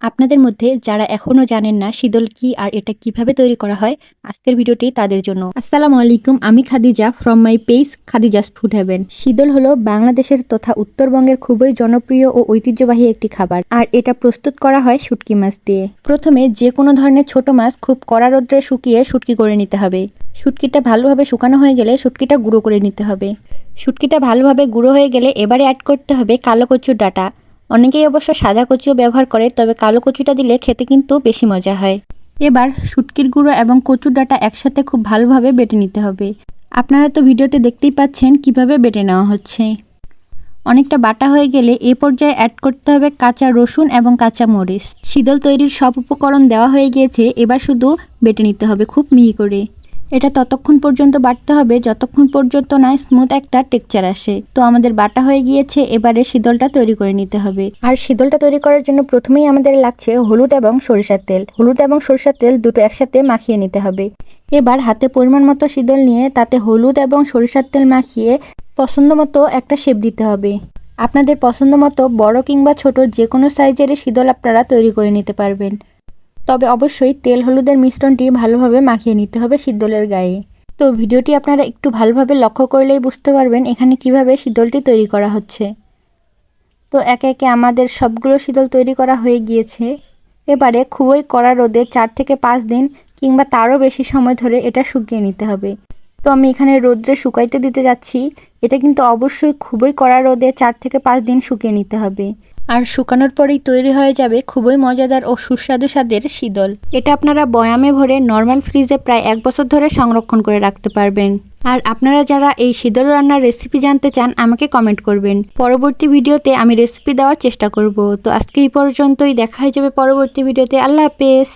আপনাদের মধ্যে যারা এখনো জানেন না শীতল কি আর এটা কিভাবে তৈরি করা হয়, আজকের ভিডিওটি তাদের জন্য। আসসালামু আলাইকুম, আমি Khadija from my page Khadija's Food Heaven. শীতল হলো বাংলাদেশের তথা উত্তরবঙ্গের খুবই জনপ্রিয় ও ঐতিহ্যবাহী একটি খাবার, আর এটা প্রস্তুত করা হয় শুটকি মাছ দিয়ে। প্রথমে যে কোনো ধরনের ছোট মাছ খুব কড়া রোদ্রে শুকিয়ে শুটকি করে নিতে হবে। শুটকিটা ভালোভাবে শুকানো হয়ে গেলে শুটকিটা গুঁড়ো করে নিতে হবে। শুটকিটা ভালোভাবে গুঁড়ো হয়ে গেলে এবারে অ্যাড করতে হবে কালো কচুর ডাঁটা। অনেকেই অবশ্য সাদা কচুও ব্যবহার করে, তবে কালো কচুটা দিলে খেতে কিন্তু বেশি মজা হয়। এবার শুটকির গুঁড়ো এবং কচুর ডাঁটা একসাথে খুব ভালোভাবে বেটে নিতে হবে। আপনারা তো ভিডিওতে দেখতেই পাচ্ছেন কিভাবে বেটে নেওয়া হচ্ছে। অনেকটা বাটা হয়ে গেলে এ পর্যায়ে অ্যাড করতে হবে কাঁচা রসুন এবং কাঁচা মরিচ। শীতল তৈরির সব উপকরণ দেওয়া হয়ে গিয়েছে, এবার শুধু বেটে নিতে হবে খুব মিহি করে। এটা ততক্ষণ পর্যন্ত বাটতে হবে যতক্ষণ পর্যন্ত না স্মুথ একটা টেক্সচার আসে। তো আমাদের বাটা হয়ে গিয়েছে, এবারে শীতলটা তৈরি করে নিতে হবে। আর শীতলটা তৈরি করার জন্য প্রথমেই আমাদের লাগছে হলুদ এবং সরিষার তেল। হলুদ এবং সরিষার তেল দুটো একসাথে মাখিয়ে নিতে হবে। এবার হাতে পরিমাণ মতো শীতল নিয়ে তাতে হলুদ এবং সরিষার তেল মাখিয়ে পছন্দ মতো একটা শেপ দিতে হবে। আপনাদের পছন্দ মতো বড় কিংবা ছোট যে কোনো সাইজেরই শীতল আপনারা তৈরি করে নিতে পারবেন। তবে অবশ্যই তেল হলুদের মিশ্রণটি ভালোভাবে মাখিয়ে নিতে হবে শীতলের গায়ে। তো ভিডিওটি আপনারা একটু ভালোভাবে লক্ষ্য করলেই বুঝতে পারবেন এখানে কিভাবে শীতলটি তৈরি করা হচ্ছে। তো একে একে আমাদের সবগুলো শীতল তৈরি করা হয়ে গিয়েছে। এবারে খুবই কড়া রোদে 4 থেকে 5 দিন কিংবা তারও বেশি সময় ধরে এটা শুকিয়ে নিতে হবে। তো আমি এখানে রোদ্রে শুকাইতে দিতে যাচ্ছি। এটা কিন্তু অবশ্যই খুবই কড়া রোদে 4 থেকে 5 দিন শুকিয়ে নিতে হবে। আর শুকানোর পরেই তৈরি হয়ে যাবে খুবই মজাদার ও সুস্বাদু স্বাদের শীতল। এটা আপনারা বয়ামে ভরে নর্মাল ফ্রিজে প্রায় 1 বছর ধরে সংরক্ষণ করে রাখতে পারবেন। আর আপনারা যারা এই শীতল রান্নার রেসিপি জানতে চান আমাকে কমেন্ট করবেন। পরবর্তী ভিডিওতে আমি রেসিপি দেওয়ার চেষ্টা করব। তো আজকে এই পর্যন্তই, দেখা হয়ে যাবে পরবর্তী ভিডিওতে। আল্লাহ হাফেজ।